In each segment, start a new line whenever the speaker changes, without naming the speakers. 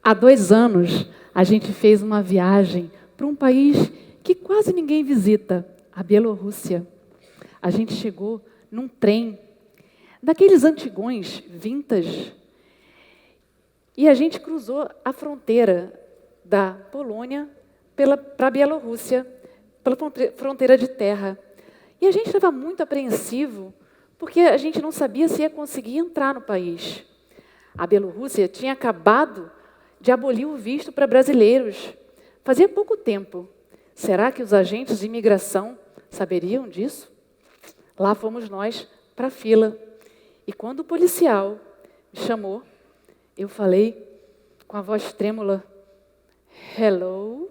Há 2 anos, a gente fez uma viagem para um país que quase ninguém visita, a Bielorrússia. A gente chegou num trem, daqueles antigões, vintage, e a gente cruzou a fronteira da Polônia para a Bielorrússia, pela fronteira de terra. E a gente estava muito apreensivo, porque a gente não sabia se ia conseguir entrar no país. A Bielorrússia tinha acabado de abolir o visto para brasileiros. Fazia pouco tempo. Será que os agentes de imigração saberiam disso? Lá fomos nós para a fila. E quando o policial me chamou, eu falei com a voz trêmula, "Hello?"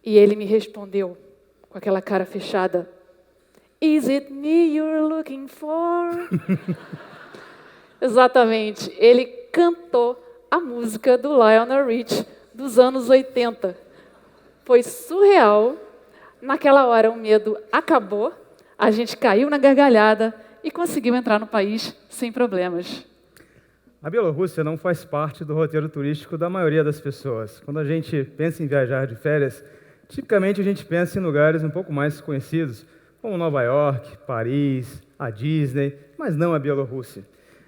E ele me respondeu com aquela cara fechada, "Is it me you're looking for?" Exatamente. Ele cantou a música do Lionel Richie dos anos 80. Foi surreal. Naquela hora o medo acabou, a gente caiu na gargalhada e conseguiu entrar no país sem problemas.
A Bielorrússia não faz parte do roteiro turístico da maioria das pessoas. Quando a gente pensa em viajar de férias, tipicamente a gente pensa em lugares um pouco mais conhecidos, como Nova York, Paris, a Disney, mas não a Bielorrússia.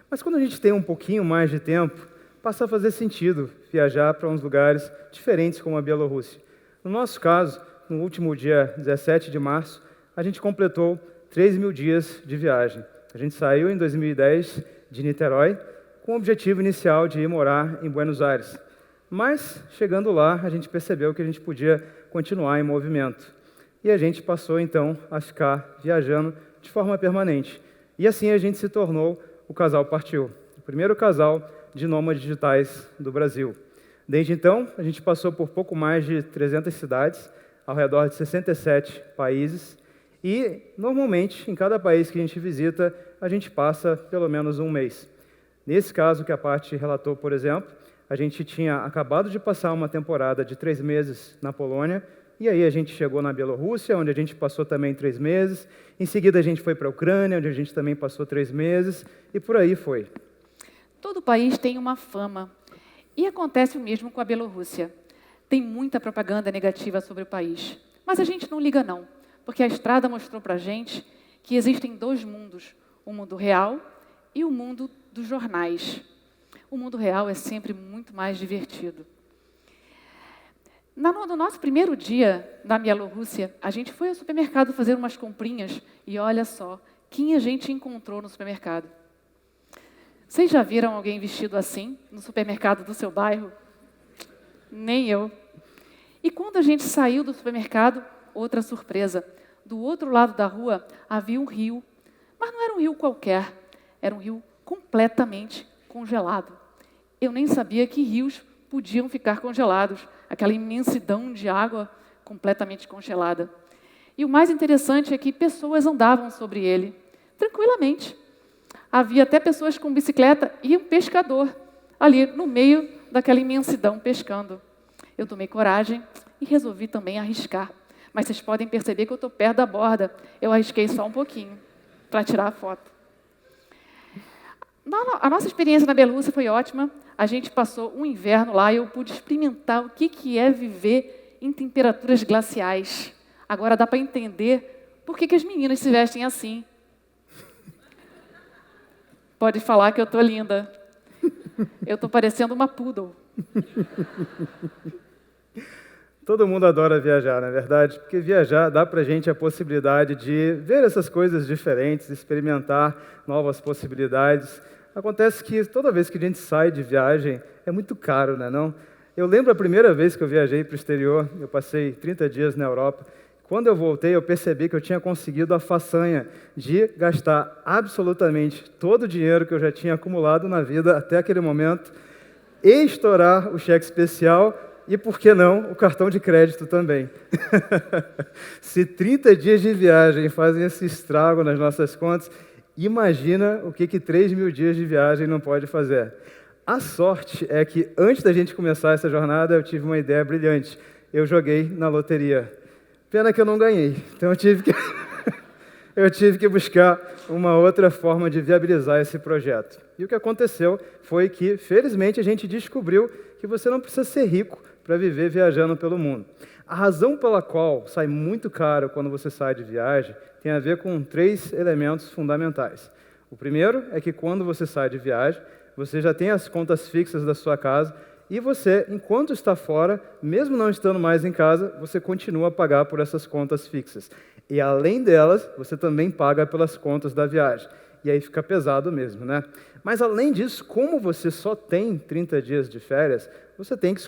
Mas quando a gente tem um pouquinho mais de tempo, passa a fazer sentido viajar para uns lugares diferentes como a Bielorrússia. No nosso caso, no último dia 17 de março, a gente completou 3.000 dias de viagem. A gente saiu em 2010 de Niterói, com o objetivo inicial de ir morar em Buenos Aires. Mas, chegando lá, a gente percebeu que a gente podia continuar em movimento. E a gente passou, então, a ficar viajando de forma permanente. E assim a gente se tornou o Casal Partiu, o primeiro casal de nômades digitais do Brasil. Desde então, a gente passou por pouco mais de 300 cidades, ao redor de 67 países, e, normalmente, em cada país que a gente visita, a gente passa pelo menos um mês. Nesse caso que a Paty relatou, por exemplo, a gente tinha acabado de passar uma temporada de 3 meses na Polônia, e aí a gente chegou na Bielorrússia, onde a gente passou também 3 meses. Em seguida, a gente foi para a Ucrânia, onde a gente também passou 3 meses, e por aí foi.
Todo país tem uma fama. E acontece o mesmo com a Bielorrússia. Tem muita propaganda negativa sobre o país. Mas a gente não liga não, porque a estrada mostrou para a gente que existem 2 mundos, o mundo real e o mundo dos jornais. O mundo real é sempre muito mais divertido. No nosso primeiro dia na Bielorrússia, a gente foi ao supermercado fazer umas comprinhas e olha só, quem a gente encontrou no supermercado. Vocês já viram alguém vestido assim no supermercado do seu bairro? Nem eu. E quando a gente saiu do supermercado, outra surpresa. Do outro lado da rua havia um rio, mas não era um rio qualquer, era um rio completamente congelado. Eu nem sabia que rios podiam ficar congelados, aquela imensidão de água completamente congelada. E o mais interessante é que pessoas andavam sobre ele, tranquilamente. Havia até pessoas com bicicleta e um pescador ali no meio daquela imensidão pescando. Eu tomei coragem e resolvi também arriscar. Mas vocês podem perceber que eu estou perto da borda. Eu arrisquei só um pouquinho para tirar a foto. A nossa experiência na Bielorrússia foi ótima. A gente passou um inverno lá e eu pude experimentar o que é viver em temperaturas glaciais. Agora dá para entender por que as meninas se vestem assim. Pode falar que eu estou linda. Eu estou parecendo uma poodle.
Todo mundo adora viajar, não é verdade? Porque viajar dá para a gente a possibilidade de ver essas coisas diferentes, experimentar novas possibilidades. Acontece que toda vez que a gente sai de viagem, é muito caro, não é não? Eu lembro a primeira vez que eu viajei para o exterior, eu passei 30 dias na Europa. Quando eu voltei, eu percebi que eu tinha conseguido a façanha de gastar absolutamente todo o dinheiro que eu já tinha acumulado na vida até aquele momento e estourar o cheque especial e, por que não, o cartão de crédito também. Se 30 dias de viagem fazem esse estrago nas nossas contas, imagina o que 3.000 dias de viagem não pode fazer. A sorte é que, antes da gente começar essa jornada, eu tive uma ideia brilhante. Eu joguei na loteria. Pena que eu não ganhei, então eu tive que eu tive que buscar uma outra forma de viabilizar esse projeto. E o que aconteceu foi que, felizmente, a gente descobriu que você não precisa ser rico para viver viajando pelo mundo. A razão pela qual sai muito caro quando você sai de viagem tem a ver com 3 elementos fundamentais. O primeiro é que quando você sai de viagem, você já tem as contas fixas da sua casa e você, enquanto está fora, mesmo não estando mais em casa, você continua a pagar por essas contas fixas. E além delas, você também paga pelas contas da viagem. E aí fica pesado mesmo, né? Mas além disso, como você só tem 30 dias de férias, você tem que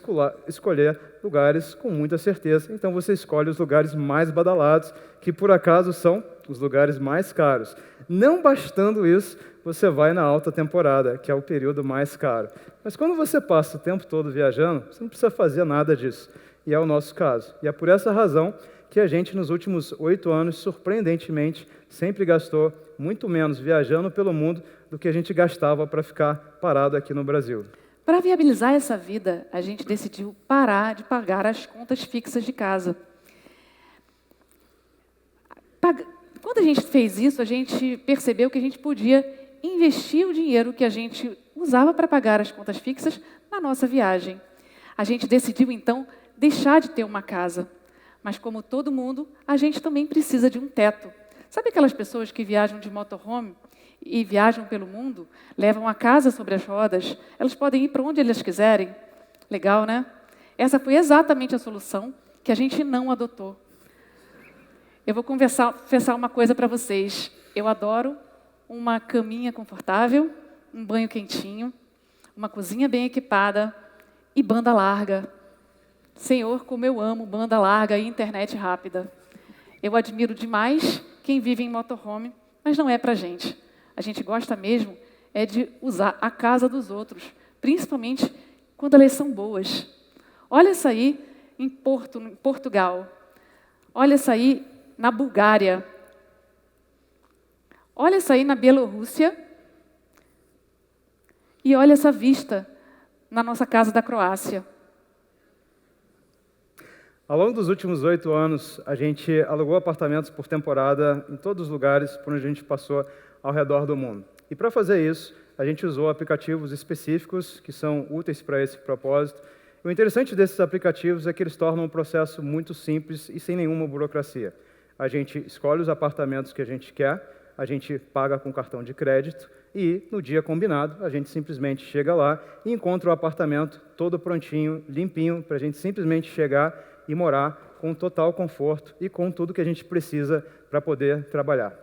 escolher lugares com muita certeza. Então você escolhe os lugares mais badalados, que por acaso são os lugares mais caros. Não bastando isso, você vai na alta temporada, que é o período mais caro. Mas quando você passa o tempo todo viajando, você não precisa fazer nada disso. E é o nosso caso. E é por essa razão que a gente, nos últimos 8 anos, surpreendentemente, sempre gastou muito menos viajando pelo mundo do que a gente gastava para ficar parado aqui no Brasil.
Para viabilizar essa vida, a gente decidiu parar de pagar as contas fixas de casa. Quando a gente fez isso, a gente percebeu que a gente podia investir o dinheiro que a gente usava para pagar as contas fixas na nossa viagem. A gente decidiu, então, deixar de ter uma casa. Mas, como todo mundo, a gente também precisa de um teto. Sabe aquelas pessoas que viajam de motorhome e viajam pelo mundo, levam a casa sobre as rodas, elas podem ir para onde elas quiserem? Legal, né? Essa foi exatamente a solução que a gente não adotou. Eu vou confessar uma coisa para vocês. Eu adoro uma caminha confortável, um banho quentinho, uma cozinha bem equipada e banda larga. Senhor, como eu amo banda larga e internet rápida. Eu admiro demais quem vive em motorhome, mas não é pra gente. A gente gosta mesmo é de usar a casa dos outros, principalmente quando elas são boas. Olha essa aí em Portugal. Olha essa aí na Bulgária. Olha essa aí na Bielorrússia. E olha essa vista na nossa casa da Croácia.
Ao longo dos últimos 8 anos, a gente alugou apartamentos por temporada em todos os lugares por onde a gente passou ao redor do mundo. E para fazer isso, a gente usou aplicativos específicos que são úteis para esse propósito. O interessante desses aplicativos é que eles tornam o processo muito simples e sem nenhuma burocracia. A gente escolhe os apartamentos que a gente quer, a gente paga com cartão de crédito e, no dia combinado, a gente simplesmente chega lá e encontra o apartamento todo prontinho, limpinho, para a gente simplesmente chegar e morar com total conforto e com tudo que a gente precisa para poder trabalhar.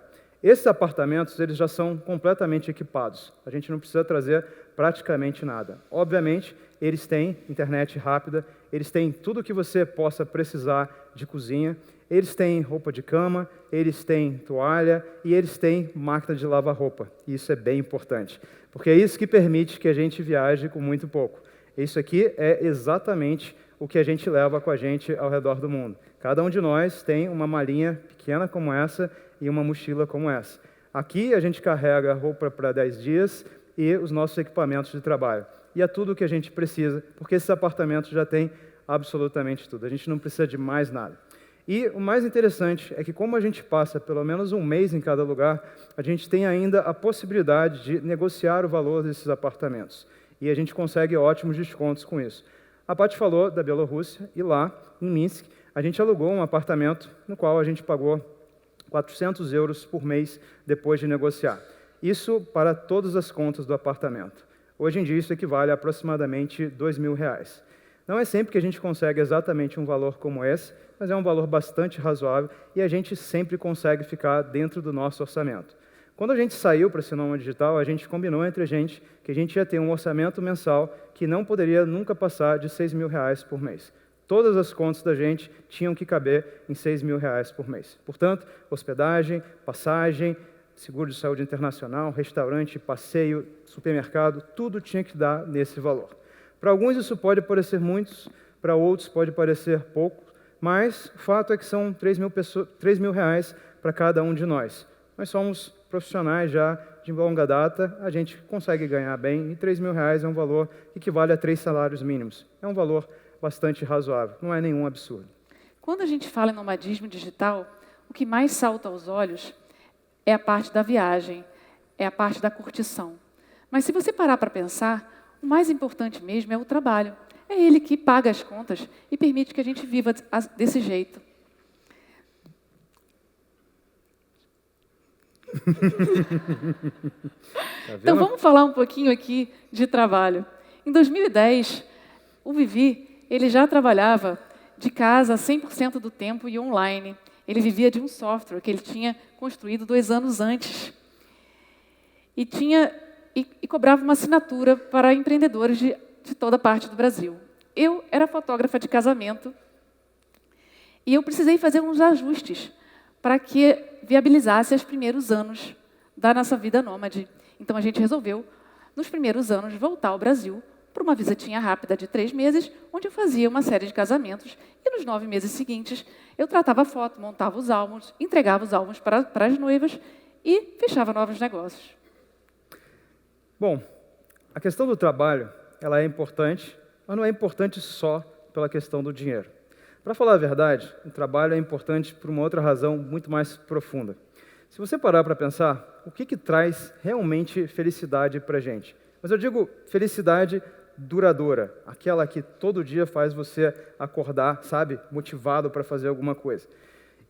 Esses apartamentos, eles já são completamente equipados. A gente não precisa trazer praticamente nada. Obviamente, eles têm internet rápida, eles têm tudo o que você possa precisar de cozinha, eles têm roupa de cama, eles têm toalha e eles têm máquina de lavar roupa. E isso é bem importante, porque é isso que permite que a gente viaje com muito pouco. Isso aqui é exatamente o que a gente leva com a gente ao redor do mundo. Cada um de nós tem uma malinha pequena como essa e uma mochila como essa. Aqui a gente carrega roupa para 10 dias e os nossos equipamentos de trabalho. E é tudo o que a gente precisa, porque esses apartamentos já têm absolutamente tudo. A gente não precisa de mais nada. E o mais interessante é que, como a gente passa pelo menos um mês em cada lugar, a gente tem ainda a possibilidade de negociar o valor desses apartamentos. E a gente consegue ótimos descontos com isso. A Paty falou da Bielorrússia, e lá, em Minsk, a gente alugou um apartamento no qual a gente pagou 400 euros por mês depois de negociar. Isso para todas as contas do apartamento. Hoje em dia, isso equivale a aproximadamente R$2.000. Não é sempre que a gente consegue exatamente um valor como esse, mas é um valor bastante razoável e a gente sempre consegue ficar dentro do nosso orçamento. Quando a gente saiu para esse nômade digital, a gente combinou entre a gente que a gente ia ter um orçamento mensal que não poderia nunca passar de R$6.000 por mês. Todas as contas da gente tinham que caber em R$6.000 por mês. Portanto, hospedagem, passagem, seguro de saúde internacional, restaurante, passeio, supermercado, tudo tinha que dar nesse valor. Para alguns isso pode parecer muitos, para outros pode parecer pouco, mas o fato é que são R$3.000 para cada um de nós. Nós somos profissionais já de longa data, a gente consegue ganhar bem, e R$3.000 é um valor que equivale a 3 salários mínimos. É um valor bastante razoável, não é nenhum absurdo.
Quando a gente fala em nomadismo digital, o que mais salta aos olhos é a parte da viagem, é a parte da curtição. Mas se você parar para pensar, o mais importante mesmo é o trabalho. É ele que paga as contas e permite que a gente viva desse jeito. Então vamos falar um pouquinho aqui de trabalho. Em 2010, o Vivi, ele já trabalhava de casa 100% do tempo e online. Ele vivia de um software que ele tinha construído 2 anos antes. E cobrava uma assinatura para empreendedores de toda parte do Brasil. Eu era fotógrafa de casamento e eu precisei fazer uns ajustes para que viabilizasse os primeiros anos da nossa vida nômade. Então a gente resolveu, nos primeiros anos, voltar ao Brasil para uma visitinha rápida de 3 meses, onde eu fazia uma série de casamentos e nos 9 meses seguintes eu tratava a foto, montava os álbuns, entregava os álbuns para as noivas e fechava novos negócios.
Bom, a questão do trabalho, ela é importante, mas não é importante só pela questão do dinheiro. Para falar a verdade, o trabalho é importante por uma outra razão muito mais profunda. Se você parar para pensar, o que traz realmente felicidade para a gente? Mas eu digo felicidade duradoura, aquela que todo dia faz você acordar, sabe, motivado para fazer alguma coisa.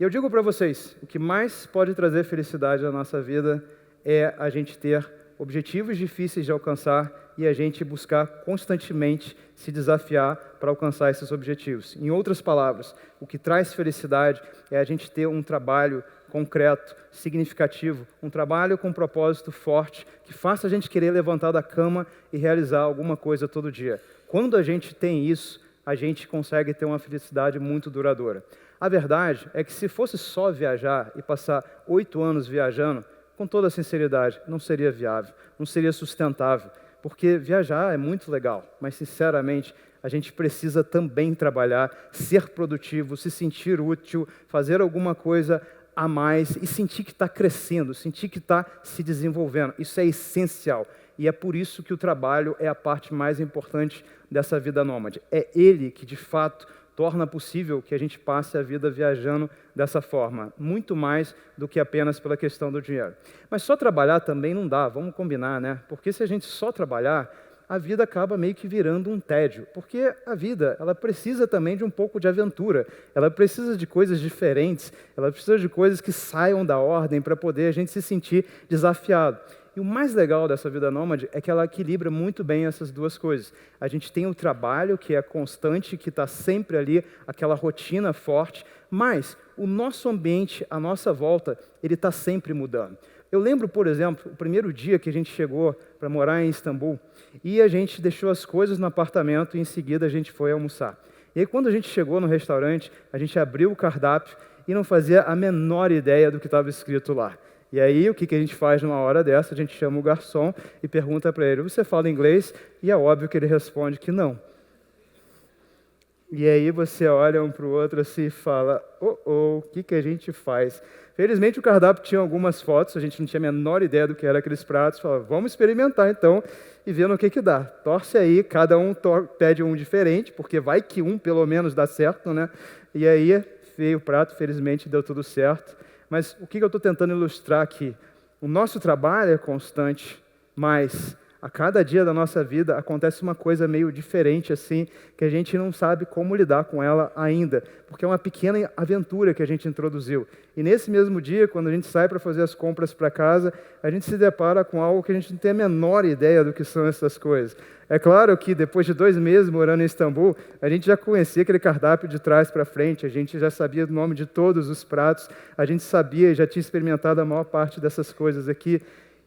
E eu digo para vocês, o que mais pode trazer felicidade na nossa vida é a gente ter objetivos difíceis de alcançar e a gente buscar constantemente se desafiar para alcançar esses objetivos. Em outras palavras, o que traz felicidade é a gente ter um trabalho concreto, significativo, um trabalho com um propósito forte, que faça a gente querer levantar da cama e realizar alguma coisa todo dia. Quando a gente tem isso, a gente consegue ter uma felicidade muito duradoura. A verdade é que se fosse só viajar e passar 8 anos viajando, com toda a sinceridade, não seria viável, não seria sustentável, porque viajar é muito legal, mas sinceramente a gente precisa também trabalhar, ser produtivo, se sentir útil, fazer alguma coisa a mais e sentir que está crescendo, sentir que está se desenvolvendo. Isso é essencial e é por isso que o trabalho é a parte mais importante dessa vida nômade. É ele que, de fato, torna possível que a gente passe a vida viajando dessa forma, muito mais do que apenas pela questão do dinheiro. Mas só trabalhar também não dá, vamos combinar, né? Porque se a gente só trabalhar, a vida acaba meio que virando um tédio, porque a vida, ela precisa também de um pouco de aventura, ela precisa de coisas diferentes, ela precisa de coisas que saiam da ordem para poder a gente se sentir desafiado. E o mais legal dessa vida nômade é que ela equilibra muito bem essas duas coisas. A gente tem o trabalho, que é constante, que está sempre ali, aquela rotina forte, mas o nosso ambiente, a nossa volta, ele está sempre mudando. Eu lembro, por exemplo, o primeiro dia que a gente chegou para morar em Istambul, e a gente deixou as coisas no apartamento e em seguida a gente foi almoçar. E aí quando a gente chegou no restaurante, a gente abriu o cardápio e não fazia a menor ideia do que estava escrito lá. E aí, o que a gente faz numa hora dessa? A gente chama o garçom e pergunta para ele, você fala inglês? E é óbvio que ele responde que não. E aí você olha um para o outro assim e fala, o que a gente faz? Felizmente o cardápio tinha algumas fotos, a gente não tinha a menor ideia do que eram aqueles pratos, fala, vamos experimentar então e ver no que dá. Torce aí, cada um pede um diferente, porque vai que um pelo menos dá certo, né? E aí veio o prato, felizmente deu tudo certo. Mas o que eu estou tentando ilustrar aqui? O nosso trabalho é constante, mas a cada dia da nossa vida acontece uma coisa meio diferente assim, que a gente não sabe como lidar com ela ainda, porque é uma pequena aventura que a gente introduziu. E nesse mesmo dia, quando a gente sai para fazer as compras para casa, a gente se depara com algo que a gente não tem a menor ideia do que são essas coisas. É claro que depois de 2 meses morando em Istambul, a gente já conhecia aquele cardápio de trás para frente, a gente já sabia o nome de todos os pratos, a gente sabia e já tinha experimentado a maior parte dessas coisas aqui.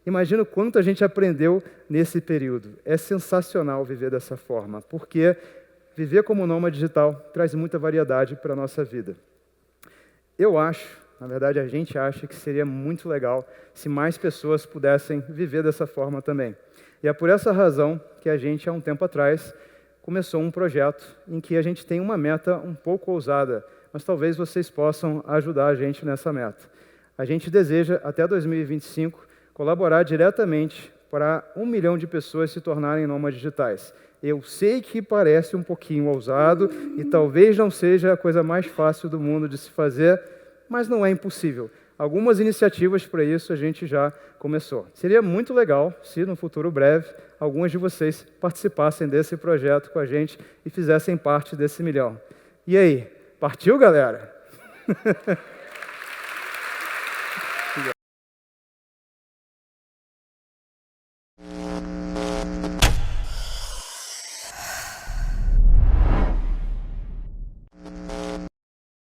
Imagina o quanto a gente aprendeu nesse período. É sensacional viver dessa forma, porque viver como nômade digital traz muita variedade para a nossa vida. Eu acho, na verdade a gente acha que seria muito legal se mais pessoas pudessem viver dessa forma também. E é por essa razão que a gente, há um tempo atrás, começou um projeto em que a gente tem uma meta um pouco ousada, mas talvez vocês possam ajudar a gente nessa meta. A gente deseja, até 2025, colaborar diretamente para 1 milhão de pessoas se tornarem nômades digitais. Eu sei que parece um pouquinho ousado e talvez não seja a coisa mais fácil do mundo de se fazer, mas não é impossível. algumas iniciativas para isso a gente já começou. Seria muito legal se, no futuro breve, alguns de vocês participassem desse projeto com a gente e fizessem parte desse 1 milhão. E aí, partiu, galera?